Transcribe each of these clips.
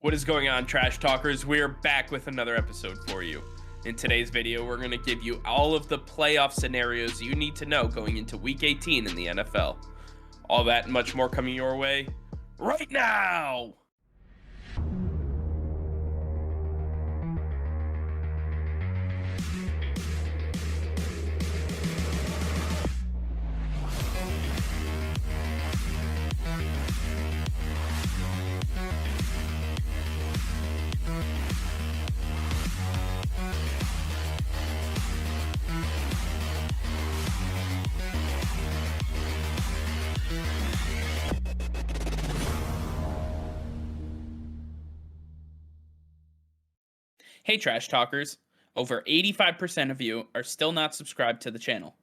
What is going on, Trash Talkers? We're back with another episode for you. In today's video, we're going to give you all of the playoff scenarios you need to know going into Week 18 in the NFL. All that and much more coming your way right now! Hey Trash Talkers, over 85% of you are still not subscribed to the channel.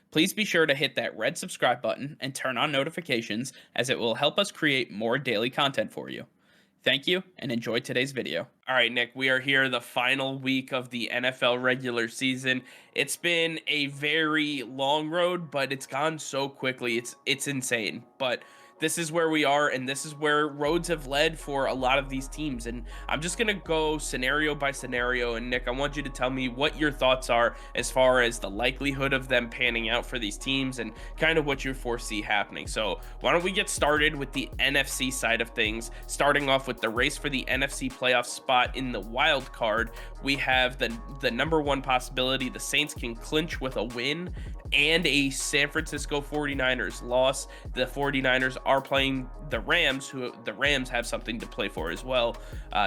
Please be sure to hit that red subscribe button and turn on notifications as it will help us create more daily content for you. Thank you and enjoy today's video. All right, Nick, we are here the final week of the NFL regular season. It's been a very long road, but it's gone so quickly. It's insane. But this is where we are, and this is where roads have led for a lot of these teams. And I'm just going to go scenario by scenario. And Nick, I want you to tell me what your thoughts are as far as the likelihood of them panning out for these teams and kind of what you foresee happening. So why don't we get started with the NFC side of things, starting off with the race for the NFC playoff spot in the wild card. We have the number one possibility. The Saints can clinch with a win and a San Francisco 49ers loss. The 49ers are playing the Rams, who the Rams have something to play for as well.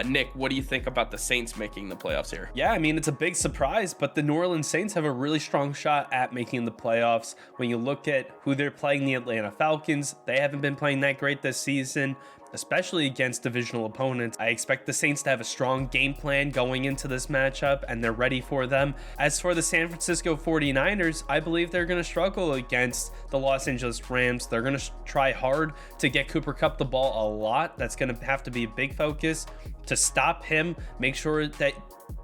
Nick, what do you think about the Saints making the playoffs here? Yeah, I mean, it's a big surprise, but the New Orleans Saints have a really strong shot at making the playoffs. When you look at who they're playing, the Atlanta Falcons, they haven't been playing that great this season, especially against divisional opponents. I expect the Saints to have a strong game plan going into this matchup, and they're ready for them. As for the San Francisco 49ers, I believe they're going to struggle against the Los Angeles Rams. They're going to try hard to get Cooper Kupp the ball a lot. That's going to have to be a big focus to stop him, make sure that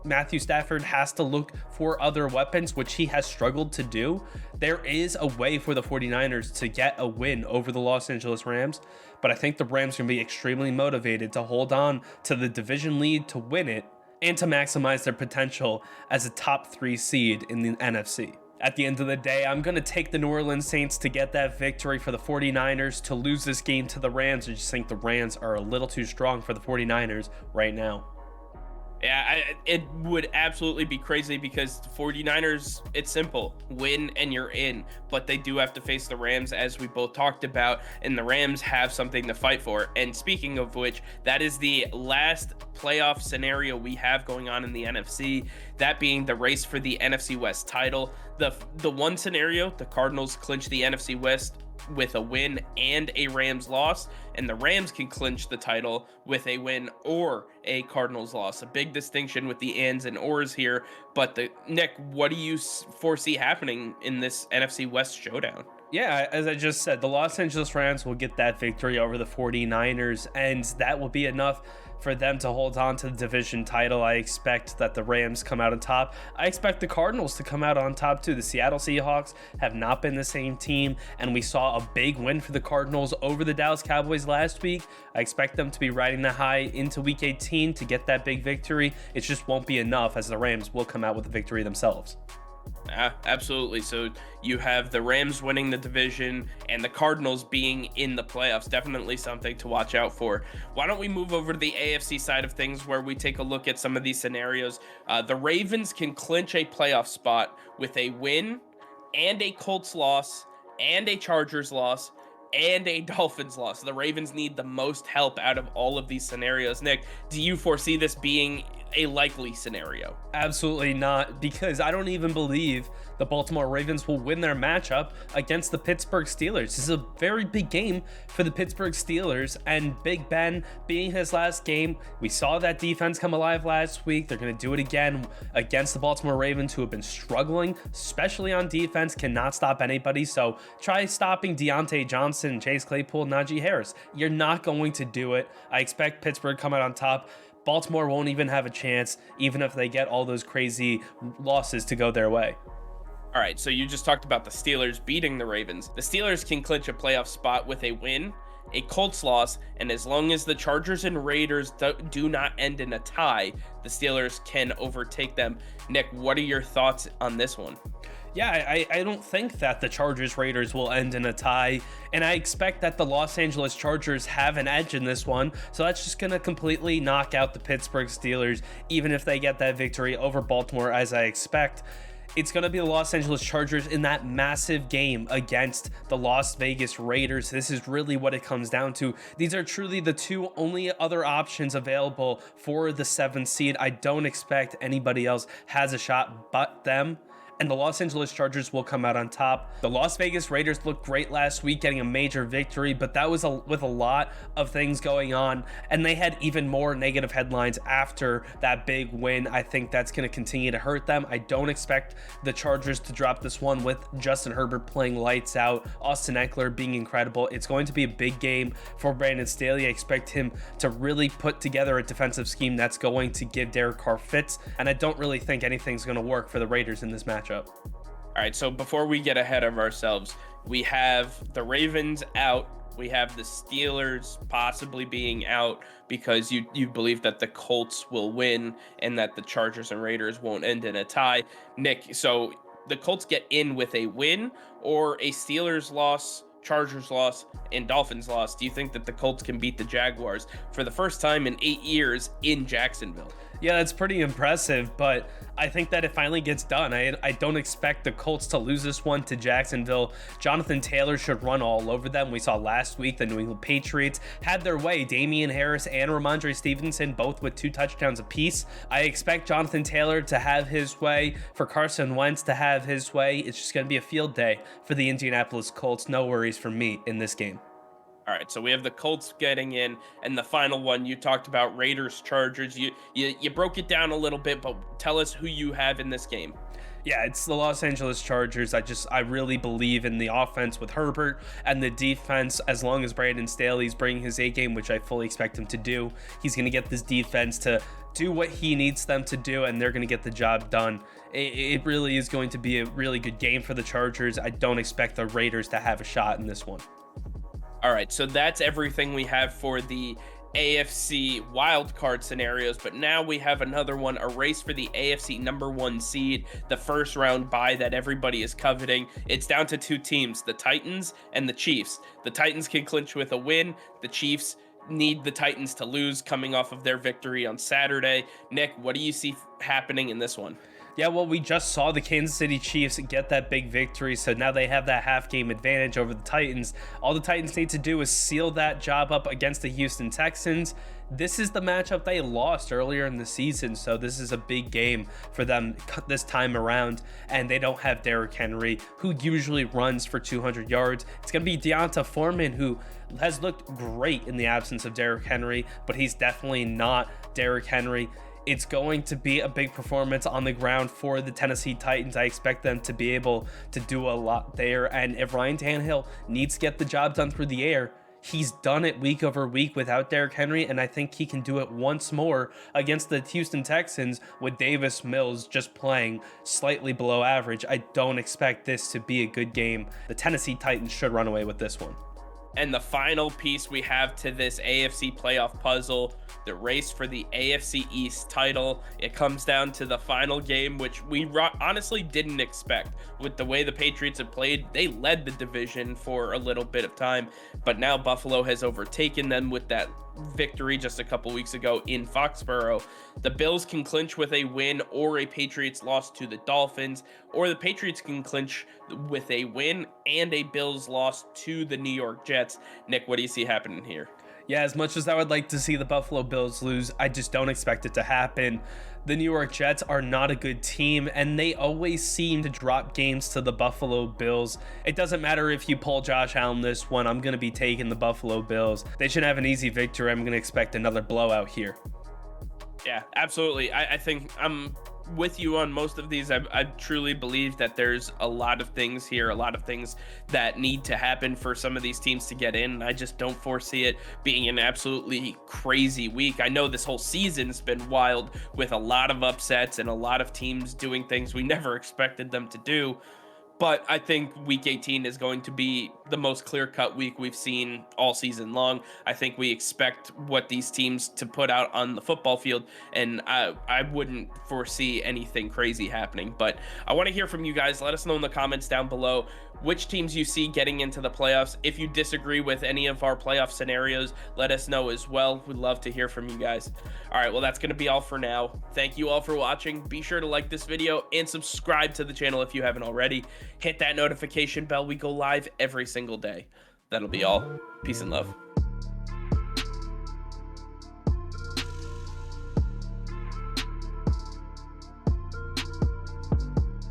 Matthew Stafford has to look for other weapons, which he has struggled to do. There is a way for the 49ers to get a win over the Los Angeles Rams, but I think the Rams are going to be extremely motivated to hold on to the division lead to win it and to maximize their potential as a top 3 seed in the NFC. At the end of the day, I'm going to take the New Orleans Saints to get that victory for the 49ers. To lose this game to the Rams, I just think the Rams are a little too strong for the 49ers right now. Yeah, it would absolutely be crazy because the 49ers, it's simple. Win and you're in. But they do have to face the Rams, as we both talked about, and the Rams have something to fight for. And speaking of which, that is the last playoff scenario we have going on in the NFC, that being the race for the NFC West title. The one scenario, the Cardinals clinch the NFC West with a win and a Rams loss, and the Rams can clinch the title with a win or a Cardinals loss. A big distinction with the ands and ors here. But Nick, what do you foresee happening in this NFC West showdown? Yeah, as I just said, the Los Angeles Rams will get that victory over the 49ers, and that will be enough for them to hold on to the division title. I expect that the Rams come out on top. I expect the Cardinals to come out on top too. The Seattle Seahawks have not been the same team, and we saw a big win for the Cardinals over the Dallas Cowboys last week. I expect them to be riding the high into Week 18 to get that big victory. It just won't be enough, as the Rams will come out with the victory themselves. Absolutely. So you have the Rams winning the division and the Cardinals being in the playoffs. Definitely something to watch out for. Why don't we move over to the AFC side of things, where we take a look at some of these scenarios. The Ravens can clinch a playoff spot with a win and a Colts loss and a Chargers loss and a Dolphins loss. The Ravens need the most help out of all of these scenarios. Nick, do you foresee this being a likely scenario? Absolutely not, because I don't even believe the Baltimore Ravens will win their matchup against the Pittsburgh Steelers. This is a very big game for the Pittsburgh Steelers, and Big Ben being his last game, we saw that defense come alive last week. They're going to do it again against the Baltimore Ravens, who have been struggling, especially on defense, cannot stop anybody. So try stopping Deontay Johnson, Chase Claypool, Najee Harris. You're not going to do it. I expect Pittsburgh come out on top. Baltimore won't even have a chance, even if they get all those crazy losses to go their way. All right, so you just talked about the Steelers beating the Ravens. The Steelers can clinch a playoff spot with a win a Colts loss, and as long as the Chargers and Raiders do not end in a tie, the Steelers can overtake them. Nick, what are your thoughts on this one? Yeah, I don't think that the Chargers Raiders will end in a tie, and I expect that the Los Angeles Chargers have an edge in this one, so that's just going to completely knock out the Pittsburgh Steelers, even if they get that victory over Baltimore, as I expect. It's going to be the Los Angeles Chargers in that massive game against the Las Vegas Raiders. This is really what it comes down to. These are truly the two only other options available for the 7th seed. I don't expect anybody else has a shot but them, and the Los Angeles Chargers will come out on top. The Las Vegas Raiders looked great last week, getting a major victory, but that was with a lot of things going on, and they had even more negative headlines after that big win. I think that's going to continue to hurt them. I don't expect the Chargers to drop this one with Justin Herbert playing lights out, Austin Eckler being incredible. It's going to be a big game for Brandon Staley. I expect him to really put together a defensive scheme that's going to give Derek Carr fits, and I don't really think anything's going to work for the Raiders in this matchup. All right, so before we get ahead of ourselves, we have the Ravens out. We have the Steelers possibly being out because you believe that the Colts will win and that the Chargers and Raiders won't end in a tie. Nick, so the Colts get in with a win or a Steelers loss, Chargers loss, and Dolphins loss. Do you think that the Colts can beat the Jaguars for the first time in 8 years in Jacksonville? Yeah, that's pretty impressive, but I think that it finally gets done. I don't expect the Colts to lose this one to Jacksonville. Jonathan Taylor should run all over them. We saw last week the New England Patriots had their way. Damian Harris and Ramondre Stevenson both with 2 touchdowns apiece. I expect Jonathan Taylor to have his way, for Carson Wentz to have his way. It's just going to be a field day for the Indianapolis Colts. No worries for me in this game. All right, so we have the Colts getting in, and the final one you talked about, Raiders Chargers. You broke it down a little bit, but tell us who you have in this game. Yeah, it's the Los Angeles Chargers. I really believe in the offense with Herbert and the defense. As long as Brandon Staley's bringing his A game, which I fully expect him to do, he's going to get this defense to do what he needs them to do, and they're going to get the job done. It really is going to be a really good game for the Chargers. I don't expect the Raiders to have a shot in this one. All right, so that's everything we have for the AFC wildcard scenarios, but now we have another one, a race for the AFC number 1 seed, the first round bye that everybody is coveting. It's down to 2 teams, the Titans and the Chiefs. The Titans can clinch with a win. The Chiefs need the Titans to lose coming off of their victory on Saturday. Nick, what do you see happening in this one? Yeah, well, we just saw the Kansas City Chiefs get that big victory, so now they have that half-game advantage over the Titans. All the Titans need to do is seal that job up against the Houston Texans. This is the matchup they lost earlier in the season, so this is a big game for them this time around, and they don't have Derrick Henry, who usually runs for 200 yards. It's going to be Deonta Foreman, who has looked great in the absence of Derrick Henry, but he's definitely not Derrick Henry. It's going to be a big performance on the ground for the Tennessee Titans. I expect them to be able to do a lot there. And if Ryan Tannehill needs to get the job done through the air, he's done it week over week without Derrick Henry, and I think he can do it once more against the Houston Texans with Davis Mills just playing slightly below average. I don't expect this to be a good game. The Tennessee Titans should run away with this one. And the final piece we have to this AFC playoff puzzle, the race for the AFC East title. It comes down to the final game, which we honestly didn't expect. With the way the Patriots have played, they led the division for a little bit of time, but now Buffalo has overtaken them with that victory just a couple weeks ago in Foxborough. The Bills can clinch with a win or a Patriots loss to the Dolphins, or the Patriots can clinch with a win and a Bills loss to the New York Jets. Nick, what do you see happening here? Yeah, as much as I would like to see the Buffalo Bills lose, I just don't expect it to happen. The New York Jets are not a good team, and they always seem to drop games to the Buffalo Bills. It doesn't matter if you pull Josh Allen this one, I'm going to be taking the Buffalo Bills. They should have an easy victory. I'm going to expect another blowout here. Yeah, absolutely. I think I'm with you on most of these. I truly believe that there's a lot of things here, a lot of things that need to happen for some of these teams to get in. I just don't foresee it being an absolutely crazy week. I know this whole season's been wild with a lot of upsets and a lot of teams doing things we never expected them to do. But I think week 18 is going to be the most clear-cut week we've seen all season long. I think we expect what these teams to put out on the football field, and I wouldn't foresee anything crazy happening. But I want to hear from you guys. Let us know in the comments down below which teams you see getting into the playoffs. If you disagree with any of our playoff scenarios, let us know as well. We'd love to hear from you guys. All right, well, that's going to be all for now. Thank you all for watching. Be sure to like this video and subscribe to the channel if you haven't already. Hit that notification bell. We go live every single day. That'll be all. Peace and love.